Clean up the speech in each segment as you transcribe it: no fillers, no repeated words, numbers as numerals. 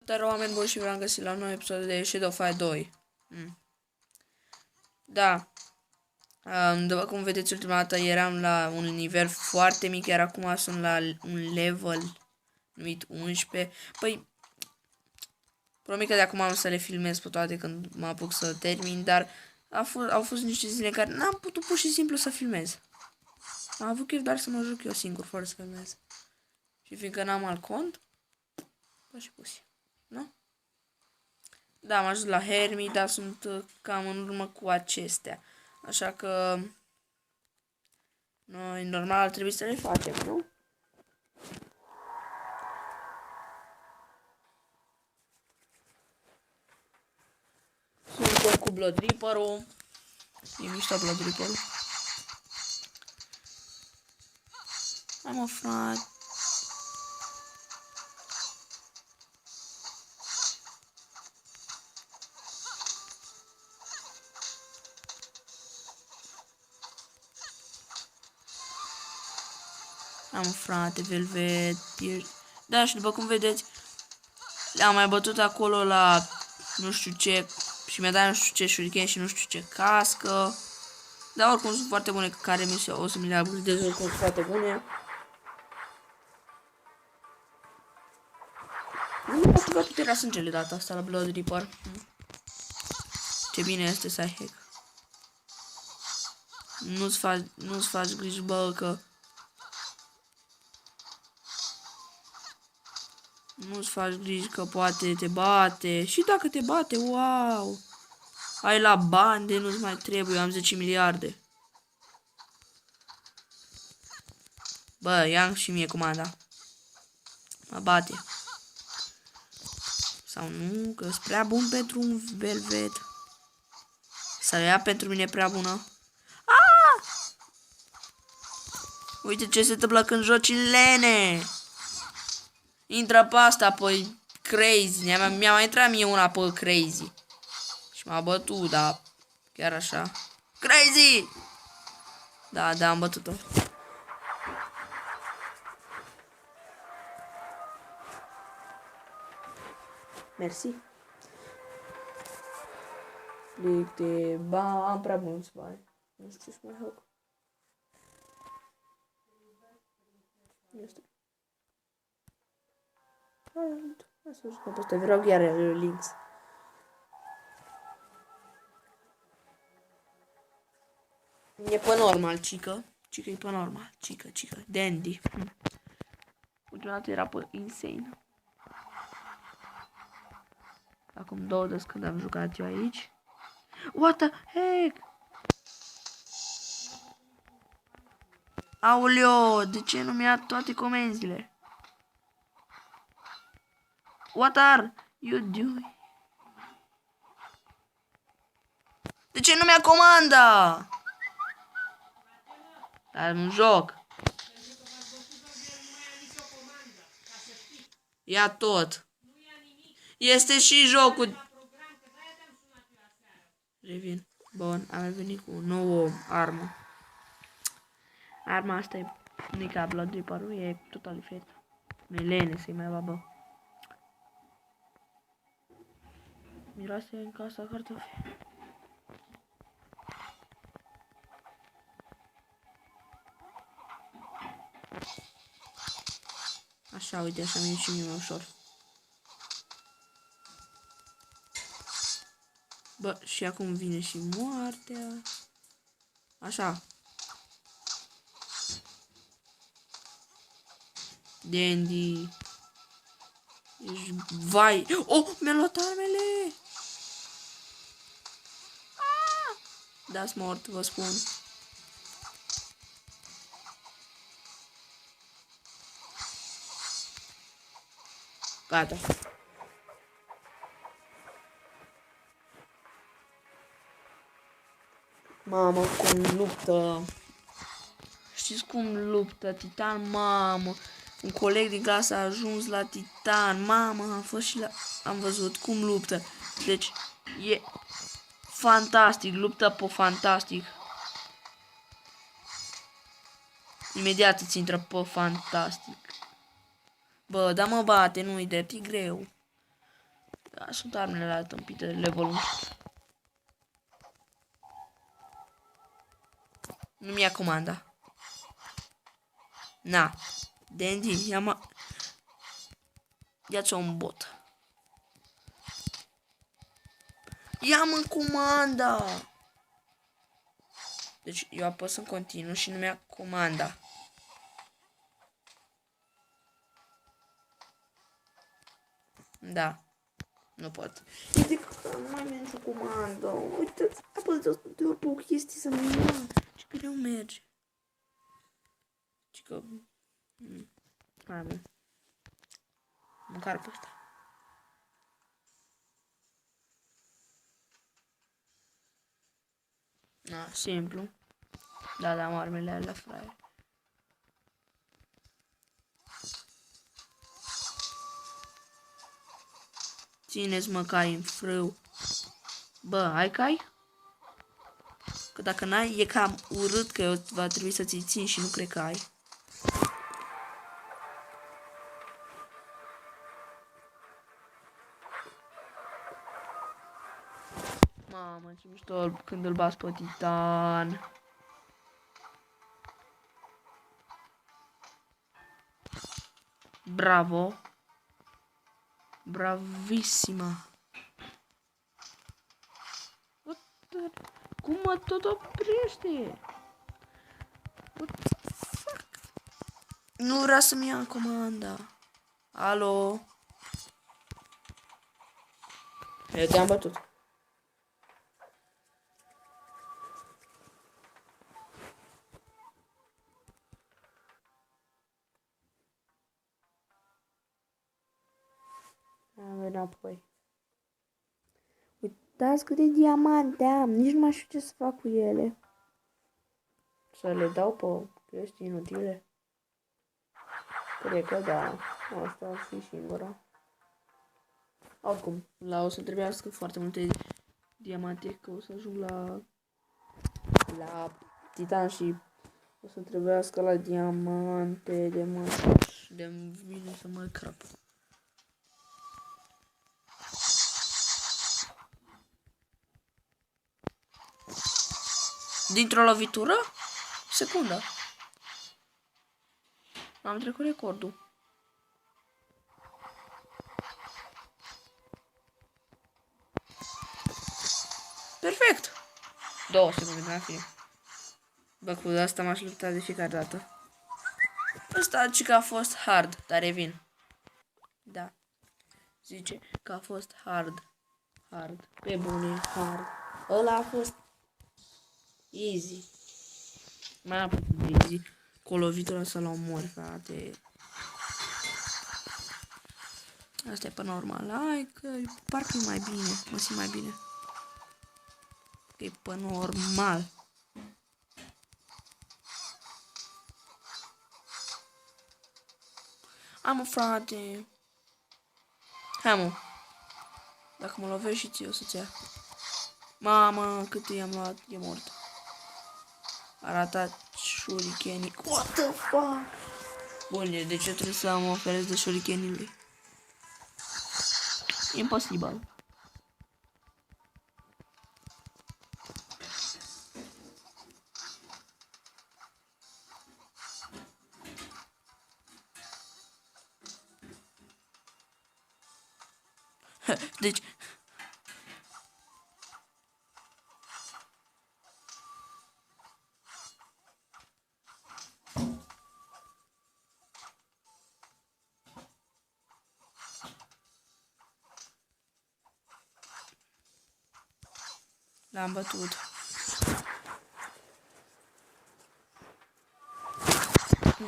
Dar oameni buni și v-am găsit la un nou episod de Shadow Fight 2. Da. După cum vedeți, ultima dată eram la un nivel foarte mic, iar acum sunt la un level numit 11. Păi, promit că de acum am să le filmez pe toate când mă apuc să termin, dar au fost niște zile în care n-am putut pur și simplu să filmez. Am avut chef doar să mă joc eu singur, fără să filmez. Și fiindcă n-am alt cont, bă și pusi, nu? Da, am ajuns la Hermii, dar sunt cam în urmă cu acestea. Așa că noi normal ar trebui să le facem, nu? Suntem cu Blood Reaper-ul. E mișto Blood Reaper-ul. Hai mă, frate. Am frate, Velvet, da, și după cum vedeți, le-am mai bătut acolo la nu știu ce și mi-a dat nu știu ce shuriken și nu știu ce cască. Dar oricum sunt foarte bune, care o să mi le upgradez, oricum sunt foarte bune. Nu mi-a activat puterea sângele data asta la Blood Reaper. Ce bine este să ai hack. Nu-ți faci griji, bă, că nu-ți faci griji că poate te bate. Și dacă te bate, wow! Ai la bani de nu-ți mai trebuie, am 10 miliarde. Bă, ia și mie comanda. Mă bate. Sau nu, că sunt prea bun pentru un Velvet. Să ia pentru mine prea bună. Uite ce se întâmplă când joci în lene. Intră pe asta, păi Crazy. Mi-a mai intrat mie una pe Crazy. Și m-a bătut, da. Chiar așa. Crazy! Da, am bătut-o. Mersi. Uite, am prea mulți bani. Nu știu ce mai fac. Este. Hai să jucăm pe ăsta. Vreau chiar links. E pe normal, cică. Cică e pe normal. Cică. Dandy. Ultima dată era pe Insane. Acum 2 de când am jucat eu aici. What the heck? Aoleo, de ce nu mi-a toate comenzile? What are you doing? De ce nu mi-a comanda? Dar un joc. Ia tot. Este și jocul. Revin. Bun, am venit cu o nouă armă. Arma asta e unica Blood Reaper-ul, e total diferit. Milene să-i mai babă. Miroase în casa cartofi. Așa, uite, așa mi-e și mie mai ușor. Bă, și acum vine și moartea. Așa. Dandy. Ești... Vai. Oh, mi-a luat armele. Da-s mort, vă spun. Gata. Mamă, cum luptă. Știți cum luptă Titan? Mamă. Un coleg din clasă a ajuns la Titan. Mamă, am văzut cum luptă. Deci, e fantastic. Luptă pe fantastic. Imediat îți intră pe fantastic. Bă, dar mă bate, nu-i de greu. Da, sunt armele la tâmpite de level 1. Nu-mi ia comanda. Na. Dandy, ia-ți un bot. Ia-mă comanda! Deci eu apăs în continuu și nu mi-a comanda. Da. Nu pot. Este că nu mai merge nicio comandă. Uite-ți, apăs 100 de ori pe o chestie să nu ia. Ce greu merge. Ce că... Hai, mă. Măcar pe ăsta. Na, simplu. Da, da, am armele alea, fraier. Țineți mă cai în frâu. Bă, ai cai? Că dacă n-ai, e cam urât că eu va trebui să ți țin și nu cred că ai. Mamă, ce mișto când îl bați pe Titan. Bravo. Bravissima. Cum mă tot oprește? What the fuck? Nu vrea să-mi ia comanda. Alo? Eu te-am bătut. Am venit apoi. Uitați câte diamante am. Nici nu mai știu ce să fac cu ele. Să le dau pe chestii inutile? Cred că da. Asta ar fi singura. Oricum, o să trebuiască foarte multe diamante, că o să ajung la Titan și o să trebuiască la diamante de măsaș. De vine să mă crap. Dintr-o lovitură? Secundă. Am trecut recordul. Perfect! 2 secunde, n-ar fi. Bă, cu asta m-aș lupta de fiecare dată. Ăsta zice că a fost hard, dar revin. Da. Zice că a fost hard. Hard. Pe bune, hard. Ăla a fost easy. Mai am puțin de easy. Cu o lovitură să-l omori, frate. Asta e pe normal. Hai că parcă e mai bine. Mă simt mai bine. Că e pe normal. Hai mă, frate. Hai mă. Dacă mă lovești și ție o să-ți ia. Mamă, cât i-am luat, e mort. Arată shurikenii. What the fuck? Bun, de ce trebuie să mă oferesc de shurikenii lui? Imposibil. Deci... L-am bătut.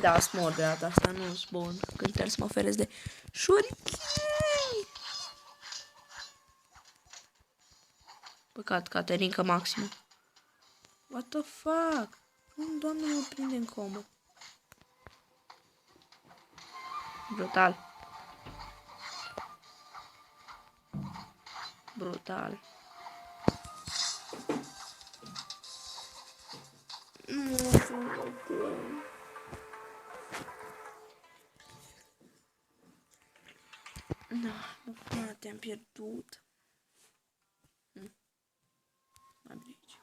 Da, sunt mort de data asta, nu sunt bun. Când trebuie să mă oferesc de shuriken. Păcat, Caterinca maximă. What the fuck? Cum, doamne, mă prinde în combo? Brutal. Brutal. Nu știu. Te-am pierdut. Am aici.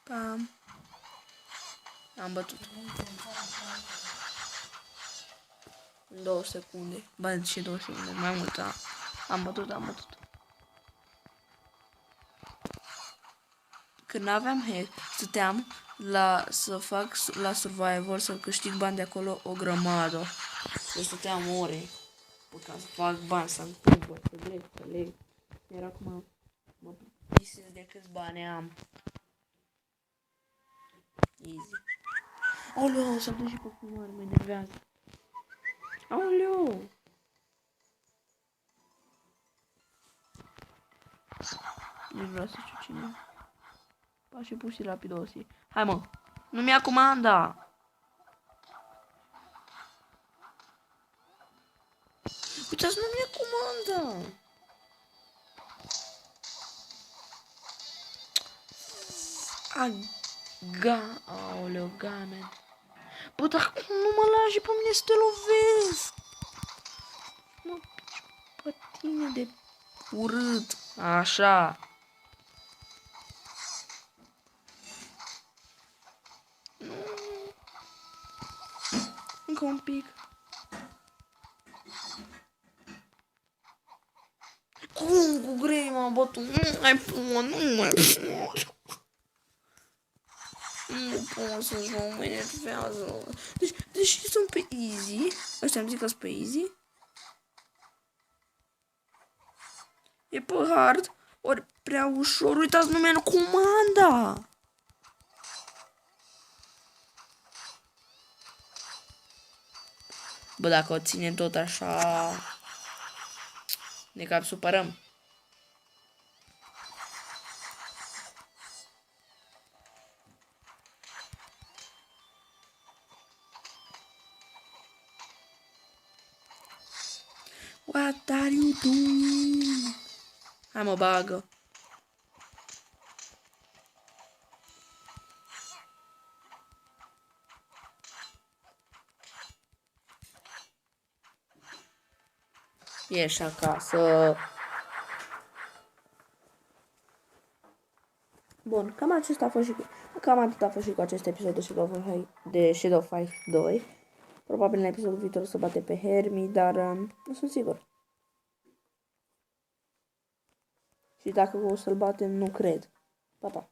Pam. Am bătut. În 2 secunde. Bă, și 2 secunde. Mai mult. Am bătut. Când aveam hack, stăteam să fac la Survivor, să câștig bani de acolo o grămadă. Deci stăteam ore. Ca să fac bani, să-mi cumpăr, să leg. Iar acum mă pisez de câți bani am. Easy. Aoleu, s-a dus și pe fumare, mă enervează. Aoleu! Nu vreau să știu cine. Pași puși rapidosi. Hai mă, nu-mi ia comanda! Uitați, nu-mi ia comanda! Aoleu, gamen. Bă, dar cum nu mă lași pe mine să te lovesc? Mă pici pe tine de urât. Așa. Încă un pic. Cum cu grei m-am bătut? Nu mai pot. Nu pot să joc, mă enervează. Deci sunt pe easy. Ăștia am zis că sunt pe easy. E pe hard. Ori prea ușor. Uitați, nu mi-a comanda. Bă, dacă o ținem tot așa... Ne cam supărăm. What are you doing? Hai mă, bagă. Ieși acasă. Bun, cam atât a fost și cu acest episod de Shadow Fight 2. Probabil în episodul viitor o să bate pe Hermi, dar nu sunt sigur. Și dacă o să-l batem, nu cred. Pa, pa.